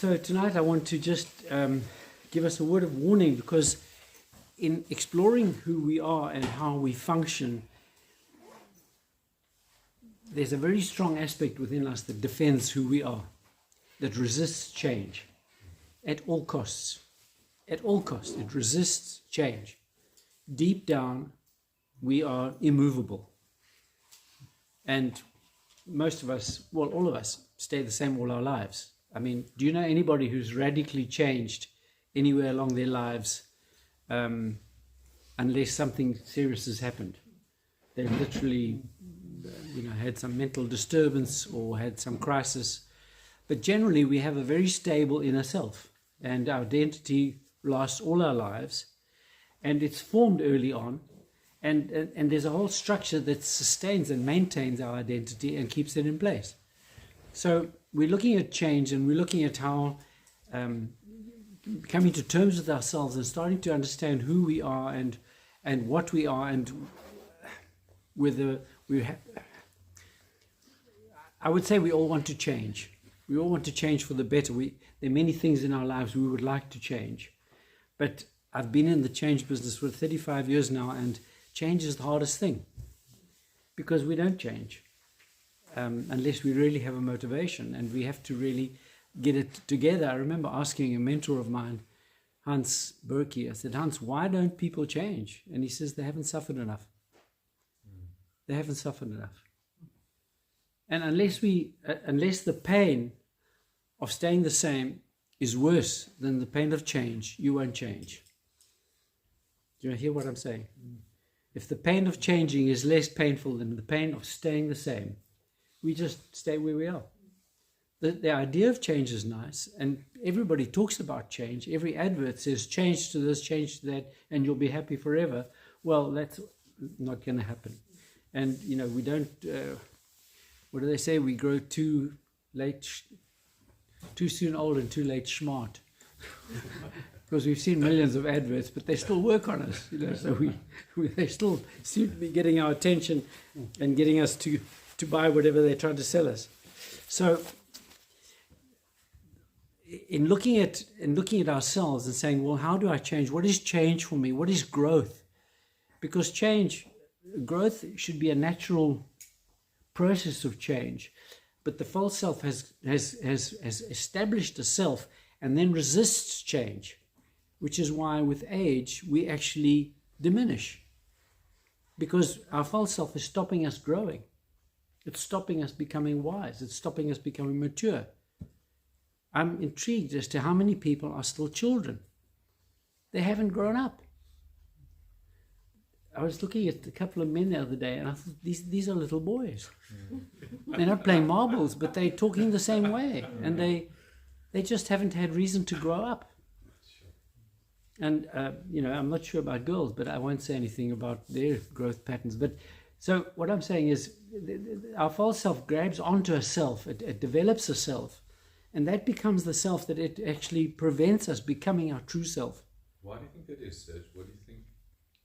So tonight I want to just give us a word of warning, because in exploring who we are and how we function, there's a very strong aspect within us that defends who we are, that resists change at all costs. At all costs, it resists change. Deep down, we are immovable. And most of us, well, all of us, stay the same all our lives. I mean, do you know anybody who's radically changed anywhere along their lives unless something serious has happened? They've literally, had some mental disturbance or had some crisis. But generally, we have a very stable inner self, and our identity lasts all our lives, and it's formed early on, and there's a whole structure that sustains and maintains our identity and keeps it in place. So we're looking at change, and we're looking at how coming to terms with ourselves and starting to understand who we are and what we are, and whether I would say we all want to change. We all want to change for the better. There are many things in our lives we would like to change. But I've been in the change business for 35 years now, and change is the hardest thing, because we don't change unless we really have a motivation, and we have to really get it together. I remember asking a mentor of mine, Hans Berkey, I said, Hans, why don't people change? And he says, they haven't suffered enough. They haven't suffered enough. And unless the pain of staying the same is worse than the pain of change, you won't change. Do you hear what I'm saying? If the pain of changing is less painful than the pain of staying the same, we just stay where we are. The idea of change is nice, and everybody talks about change. Every advert says change to this, change to that, and you'll be happy forever. Well, that's not going to happen. And, we don't, what do they say? We grow too soon old and too late smart. Because we've seen millions of adverts, but they still work on us, so they still seem to be getting our attention and getting us to buy whatever they're trying to sell us. So in looking at ourselves and saying, well, how do I change? What is change for me? What is growth? Because growth should be a natural process of change, but the false self has established a self and then resists change, which is why with age we actually diminish, because our false self is stopping us growing. It's stopping us becoming wise. It's stopping us becoming mature. I'm intrigued as to how many people are still children. They haven't grown up. I was looking at a couple of men the other day, and I thought, these are little boys. They're not playing marbles, but they're talking the same way, and they just haven't had reason to grow up. And I'm not sure about girls, but I won't say anything about their growth patterns. But so what I'm saying is, our false self grabs onto a self. It develops a self, and that becomes the self that it actually prevents us becoming our true self. Why do you think that is, Serge? What do you think?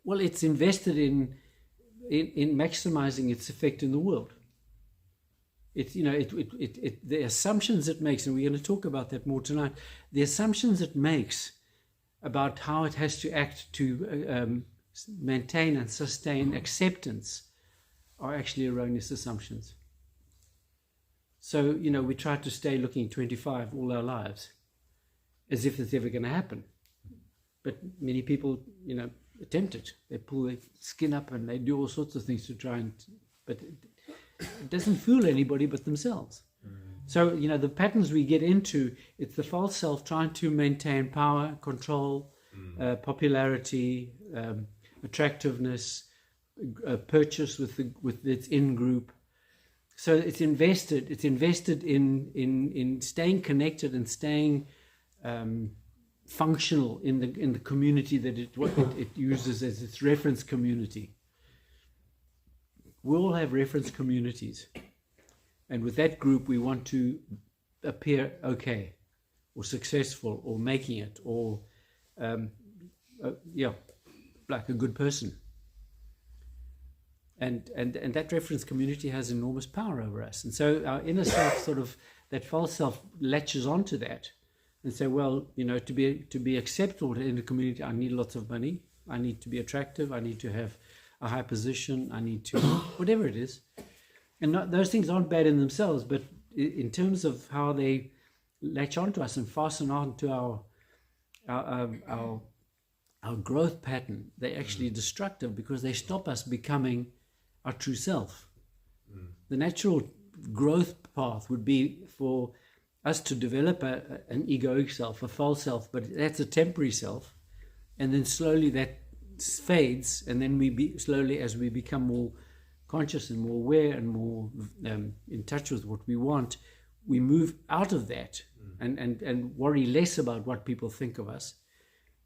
Well, it's invested in maximizing its effect in the world. The assumptions it makes, and we're going to talk about that more tonight. The assumptions it makes about how it has to act to maintain and sustain acceptance are actually erroneous assumptions. So, we try to stay looking 25 all our lives, as if it's ever going to happen. But many people, attempt it. They pull their skin up and they do all sorts of things to try but it doesn't fool anybody but themselves. So, the patterns we get into, it's the false self trying to maintain power, control, popularity, attractiveness, purchase with its in-group. So it's invested in staying connected and staying functional in the community that it uses as its reference community. We all have reference communities, and with that group we want to appear okay or successful or making it or like a good person. And that reference community has enormous power over us. And so our inner self, that false self, latches onto that and say, well, to be acceptable in the community, I need lots of money, I need to be attractive, I need to have a high position, I need to whatever it is. And those things aren't bad in themselves, but in terms of how they latch onto us and fasten onto our growth pattern, they're actually destructive, because they stop us becoming our true self. The natural growth path would be for us to develop an egoic self, a false self, but that's a temporary self, and then slowly that fades, and then slowly, as we become more conscious and more aware and more in touch with what we want, we move out of that and worry less about what people think of us,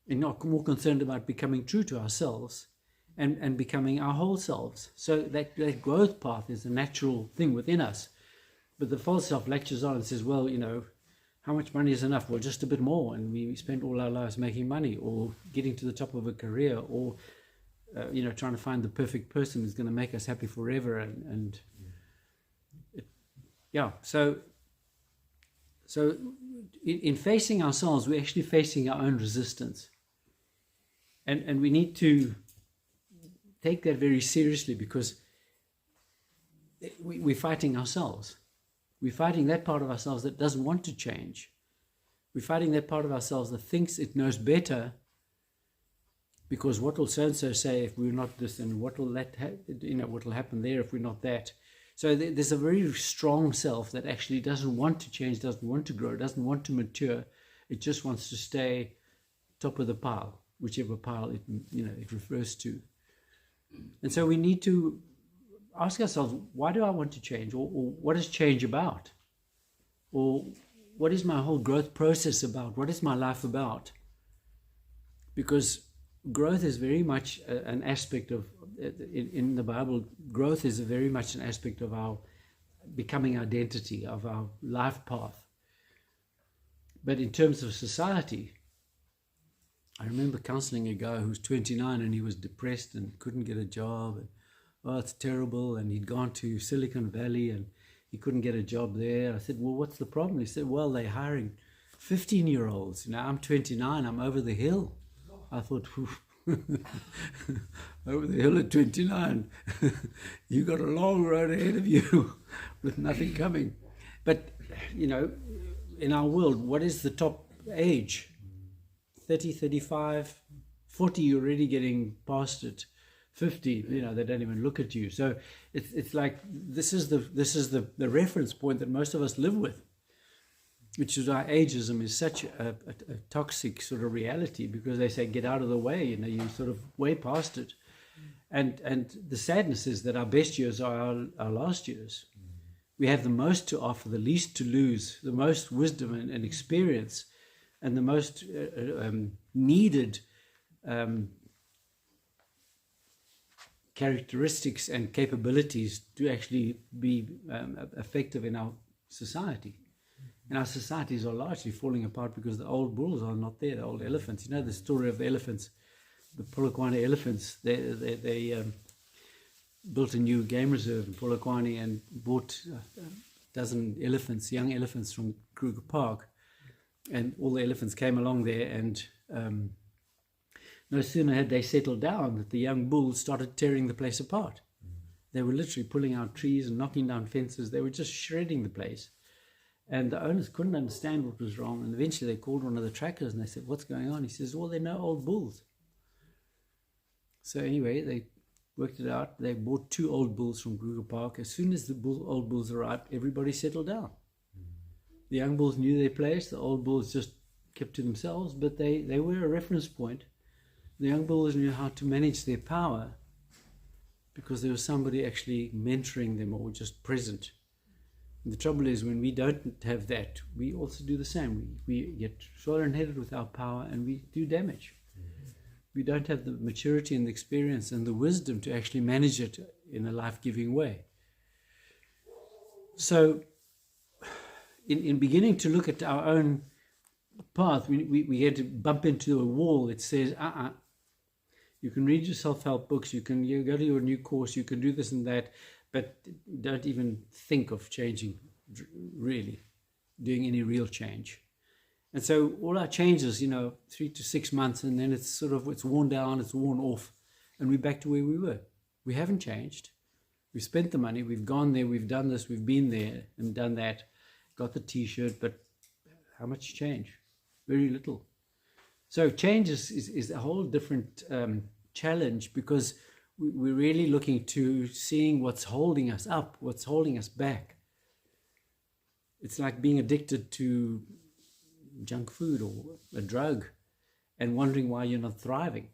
and not more concerned about becoming true to ourselves and becoming our whole selves. So that growth path is a natural thing within us. But the false self latches on and says, well, how much money is enough? Well, just a bit more. And we spend all our lives making money, or getting to the top of a career, or trying to find the perfect person who's going to make us happy forever. So in facing ourselves, we're actually facing our own resistance. And we need to take that very seriously, because we're fighting ourselves. We're fighting that part of ourselves that doesn't want to change. We're fighting that part of ourselves that thinks it knows better, because what will so-and-so say if we're not this, and what will happen there if we're not that. So there's a very strong self that actually doesn't want to change, doesn't want to grow, doesn't want to mature. It just wants to stay top of the pile, whichever pile it refers to. And so we need to ask ourselves, why do I want to change? Or what is change about? Or what is my whole growth process about? What is my life about? Because growth is very much an aspect of, in the Bible, growth is very much an aspect of our becoming identity, of our life path. But in terms of society, I remember counseling a guy who was 29 and he was depressed and couldn't get a job. And, it's terrible. And he'd gone to Silicon Valley and he couldn't get a job there. I said, well, what's the problem? He said, well, they're hiring 15-year-olds. I'm 29, I'm over the hill. I thought, over the hill at 29, you got a long road ahead of you with nothing coming. But, in our world, what is the top age? 30, 35, 40, you're already getting past it. 50, they don't even look at you. So it's like this is the reference point that most of us live with, which is why ageism is such a toxic sort of reality, because they say get out of the way, you're sort of way past it. And the sadness is that our best years are our last years. We have the most to offer, the least to lose, the most wisdom and experience, and the most needed characteristics and capabilities to actually be effective in our society. And our societies are largely falling apart because the old bulls are not there, the old elephants. The story of the elephants, the Polokwane elephants. They built a new game reserve in Polokwane and bought a dozen elephants, young elephants from Kruger Park. And all the elephants came along there, and no sooner had they settled down that the young bulls started tearing the place apart. They were literally pulling out trees and knocking down fences. They were just shredding the place. And the owners couldn't understand what was wrong. And eventually they called one of the trackers and they said, what's going on? He says, well, they're no old bulls. So anyway, they worked it out. They bought 2 old bulls from Kruger Park. As soon as the old bulls arrived, everybody settled down. The young bulls knew their place. The old bulls just kept to themselves, but they were a reference point. The young bulls knew how to manage their power because there was somebody actually mentoring them or just present. And the trouble is, when we don't have that, we also do the same. We get swollen-headed with our power and we do damage. We don't have the maturity and the experience and the wisdom to actually manage it in a life-giving way. So in beginning to look at our own path, we had to bump into a wall that says, you can read your self-help books, you go to your new course, you can do this and that, but don't even think of changing, really, doing any real change. And so all our changes, 3 to 6 months, and then it's worn down, it's worn off, and we're back to where we were. We haven't changed. We've spent the money, we've gone there, we've done this, we've been there and done that, got the t-shirt, but how much change? Very little. So change is a whole different challenge, because we're really looking to seeing what's holding us up, what's holding us back. It's like being addicted to junk food or a drug and wondering why you're not thriving.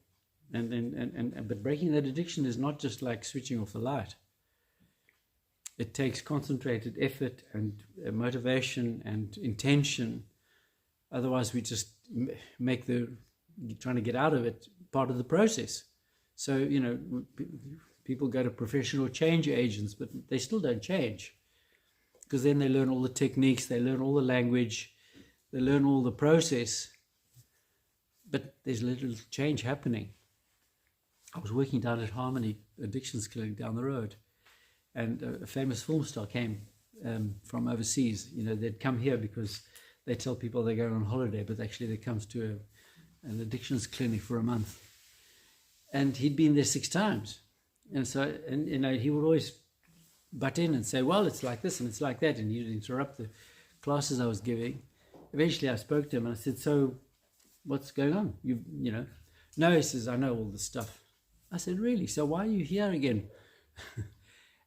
But breaking that addiction is not just like switching off the light. It takes concentrated effort and motivation and intention. Otherwise, we just make trying to get out of it part of the process. So, people go to professional change agents, but they still don't change, because then they learn all the techniques, they learn all the language, they learn all the process, but there's little change happening. I was working down at Harmony Addictions Clinic down the road, and a famous film star came from overseas. They'd come here because they tell people they're going on holiday, but actually they comes to an addictions clinic for a month. And he'd been there 6 times. And so, he would always butt in and say, well, it's like this and it's like that. And he'd interrupt the classes I was giving. Eventually I spoke to him and I said, so what's going on? No, he says, I know all this stuff. I said, really? So why are you here again?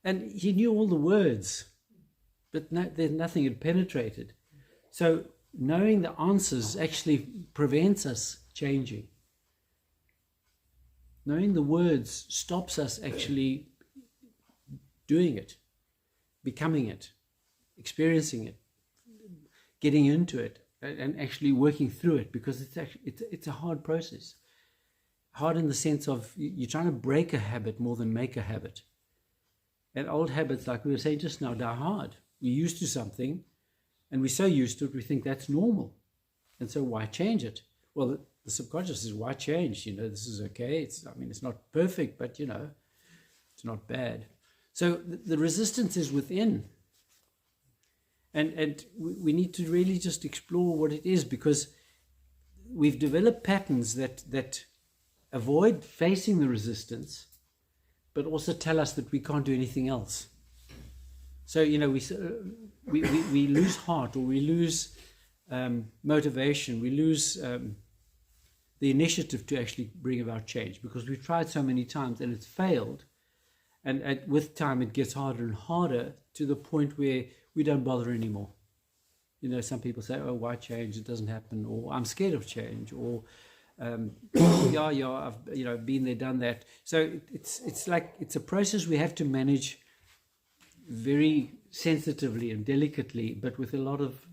And he knew all the words, but nothing had penetrated. So knowing the answers actually prevents us changing. Knowing the words stops us actually doing it, becoming it, experiencing it, getting into it, and actually working through it, because it's a hard process. Hard in the sense of you're trying to break a habit more than make a habit. And old habits, like we were saying just now, die hard. We're used to something, and we're so used to it, we think that's normal. And so why change it? Well, the subconscious is, why change? This is okay. It's not perfect, but it's not bad. So the resistance is within. And we need to really just explore what it is, because we've developed patterns that avoid facing the resistance, but also tell us that we can't do anything else. So, we lose heart, or we lose motivation, we lose the initiative to actually bring about change, because we've tried so many times and it's failed. And with time, it gets harder and harder, to the point where we don't bother anymore. Some people say, oh, why change? It doesn't happen. Or I'm scared of change. Or, I've been there, done that. So it's like, it's a process we have to manage very sensitively and delicately, but with a lot of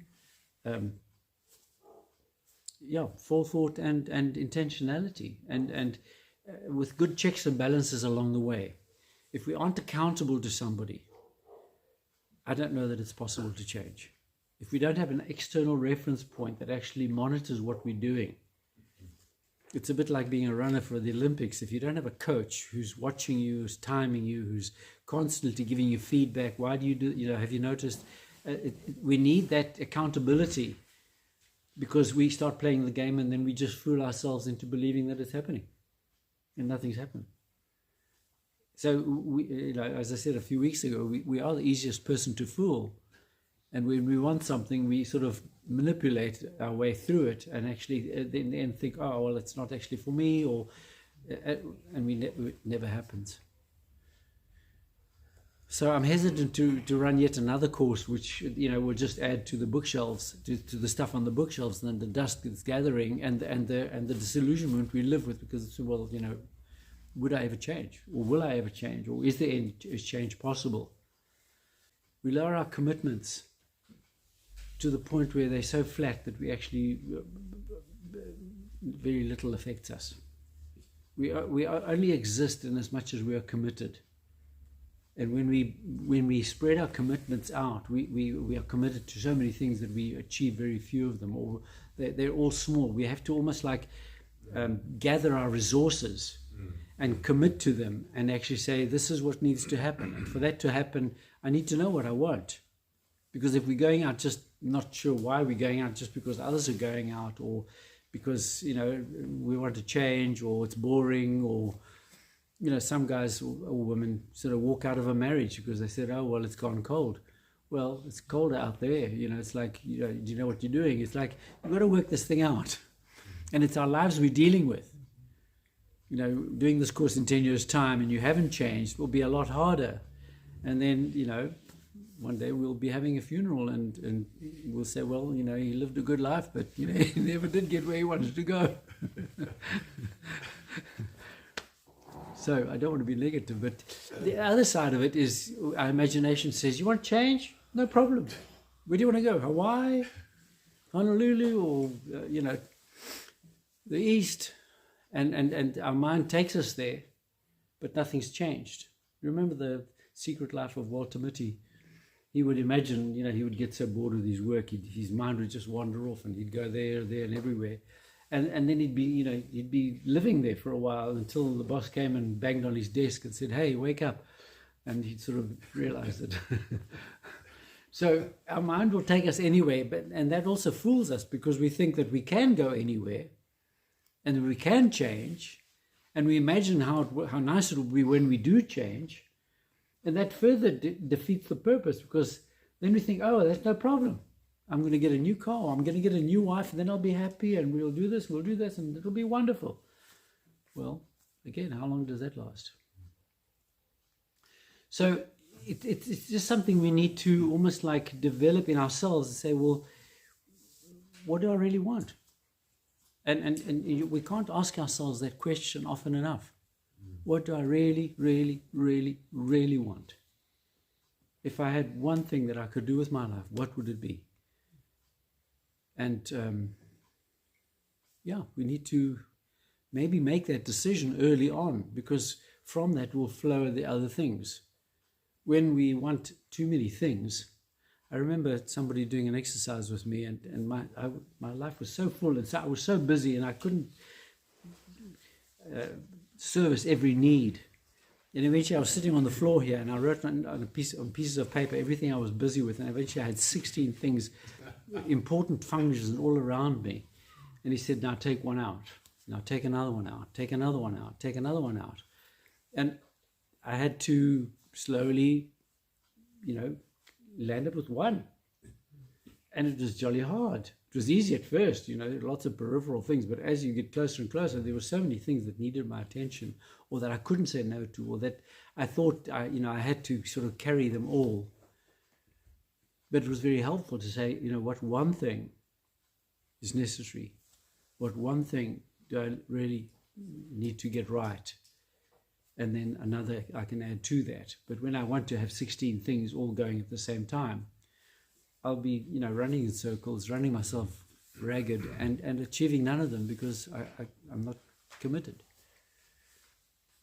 forethought and intentionality, and with good checks and balances along the way. If we aren't accountable to somebody, I don't know that it's possible to change. If we don't have an external reference point that actually monitors what we're doing, it's a bit like being a runner for the Olympics. If you don't have a coach who's watching you, who's timing you, who's constantly giving you feedback, why do you do, have you noticed? We need that accountability, because we start playing the game and then we just fool ourselves into believing that it's happening, and nothing's happened. So, as I said a few weeks ago, we are the easiest person to fool. And when we want something, we sort of manipulate our way through it, and actually then think, oh, well, it's not actually for me, and it never happens. So I'm hesitant to run yet another course, which will just add to the bookshelves, to the stuff on the bookshelves, and then the dust that's gathering, and the disillusionment we live with, because it's, well, would I ever change, or will I ever change, or is there any change possible? We lower our commitments to the point where they're so flat that we actually very little affects us. We only exist in as much as we are committed. And when we spread our commitments out, we are committed to so many things that we achieve very few of them, or they're all small. We have to almost like gather our resources and commit to them, and actually say, this is what needs to happen. And for that to happen, I need to know what I want, Because if we're going out just not sure why we're going out, just because others are going out, or because, we want to change, or it's boring, or, some guys or women sort of walk out of a marriage because they said, oh, well, it's gone cold. Well, it's colder out there. It's like, do you know what you're doing? It's like, you've got to work this thing out. And it's our lives we're dealing with. Doing this course in 10 years' time and you haven't changed will be a lot harder. And then, one day we'll be having a funeral and we'll say, well, he lived a good life, but, he never did get where he wanted to go. So I don't want to be negative, but the other side of it is our imagination says, you want to change? No problem. Where do you want to go? Hawaii, Honolulu, or, the East? And our mind takes us there, but nothing's changed. Remember the Secret Life of Walter Mitty? He would imagine, he would get so bored with his work, his mind would just wander off, and he'd go there, and everywhere. And then he'd be living there for a while until the boss came and banged on his desk and said, hey, wake up. And he'd sort of realize it. So our mind will take us anywhere, and that also fools us because we think that we can go anywhere and we can change, and we imagine how nice it will be when we do change. And that further defeats the purpose, because then we think, oh, that's no problem. I'm going to get a new car, I'm going to get a new wife, and then I'll be happy, and we'll do this, and it'll be wonderful. Well, again, how long does that last? So it's just something we need to almost like develop in ourselves and say, well, what do I really want? And we can't ask ourselves that question often enough. What do I really, really, really, really want? If I had one thing that I could do with my life, what would it be? And we need to maybe make that decision early on, because from that will flow the other things. When we want too many things, I remember somebody doing an exercise with me, and my life was so full, and so I was so busy, and I couldn't service every need. And eventually I was sitting on the floor here, and I wrote on pieces of paper everything I was busy with, and eventually I had 16 things, important functions all around me. And he said, now take one out. Now take another one out. Take another one out. Take another one out. And I had to slowly, land up with one. And it was jolly hard. It was easy at first, lots of peripheral things, but as you get closer and closer, there were so many things that needed my attention, or that I couldn't say no to, or that I thought I had to sort of carry them all. But it was very helpful to say, what one thing is necessary? What one thing do I really need to get right? And then another I can add to that. But when I want to have 16 things all going at the same time, I'll be, running in circles, running myself ragged, and achieving none of them because I'm not committed.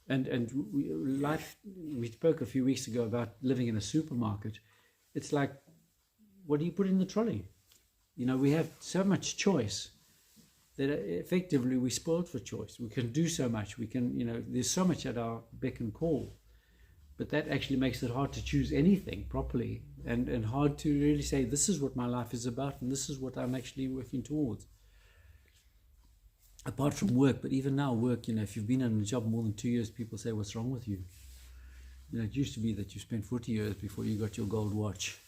And we spoke a few weeks ago about living in a supermarket. It's like, what do you put in the trolley? We have so much choice that effectively we're spoiled for choice. We can do so much. We can, there's so much at our beck and call. But that actually makes it hard to choose anything properly, and hard to really say, this is what my life is about, and this is what I'm actually working towards. Apart from work, but even now work, if you've been in a job more than 2 years, people say, what's wrong with you? It used to be that you spent 40 years before you got your gold watch.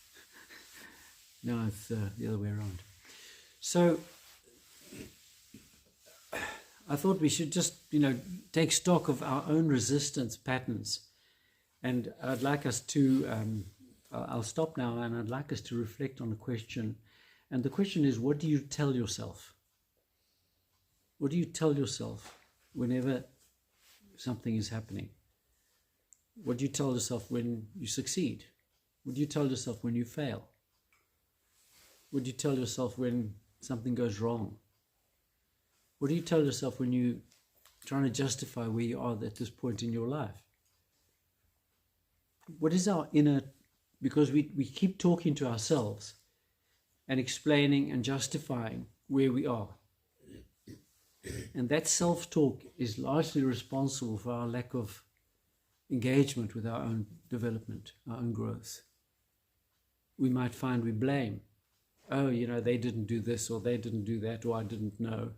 Now it's the other way around. So I thought we should just, take stock of our own resistance patterns. And I'd like us to, I'll stop now, and I'd like us to reflect on a question. And the question is, what do you tell yourself? What do you tell yourself whenever something is happening? What do you tell yourself when you succeed? What do you tell yourself when you fail? What do you tell yourself when something goes wrong? What do you tell yourself when you're trying to justify where you are at this point in your life? What is our inner, because we keep talking to ourselves and explaining and justifying where we are. And that self-talk is largely responsible for our lack of engagement with our own development, our own growth. we might find we blame. Oh, they didn't do this, or they didn't do that, or I didn't know.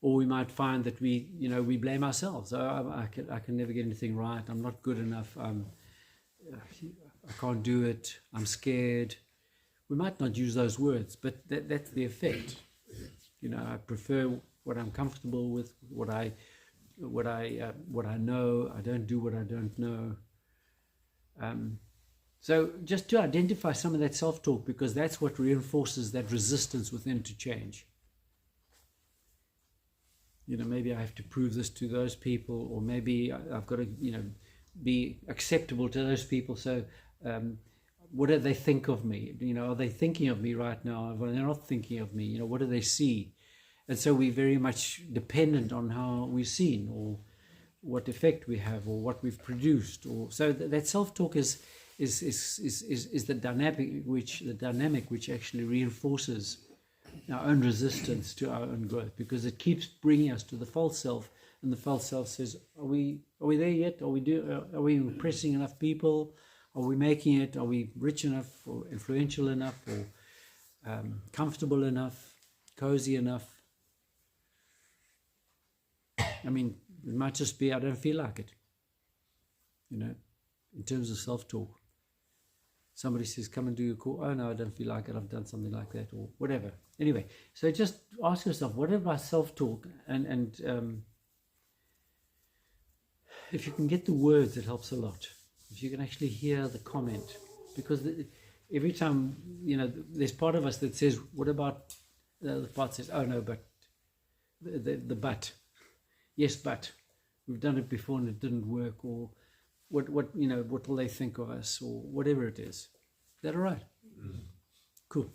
Or we might find that we blame ourselves. Oh, I can never get anything right. I'm not good enough. I can't do it. I'm scared. We might not use those words, but that's the effect. I prefer what I'm comfortable with, what I know. I don't do what I don't know. So just to identify some of that self-talk, because that's what reinforces that resistance within to change. Maybe I have to prove this to those people, or maybe I've got to, be acceptable to those people. So what do they think of me? Are they thinking of me right now? Are they not thinking of me? What do they see? And so we're very much dependent on how we're seen, or what effect we have, or what we've produced. Or so that self-talk is the dynamic which actually reinforces our own resistance to our own growth, because it keeps bringing us to the false self, and the false self says, are we there yet? Are we impressing enough people? Are we making it? Are we rich enough, or influential enough, or comfortable enough, cozy enough? I mean, it might just be I don't feel like it, in terms of self-talk. Somebody says, come and do your call. Oh, no, I don't feel like it. I've done something like that, or whatever. Anyway, so just ask yourself, what about self-talk? And if you can get the words, it helps a lot. If you can actually hear the comment. Because every time, there's part of us that says, what about, the other part says, oh, no, but, the but. Yes, but. We've done it before and it didn't work, or what will they think of us, or whatever it is. Is that all right? Mm. Cool.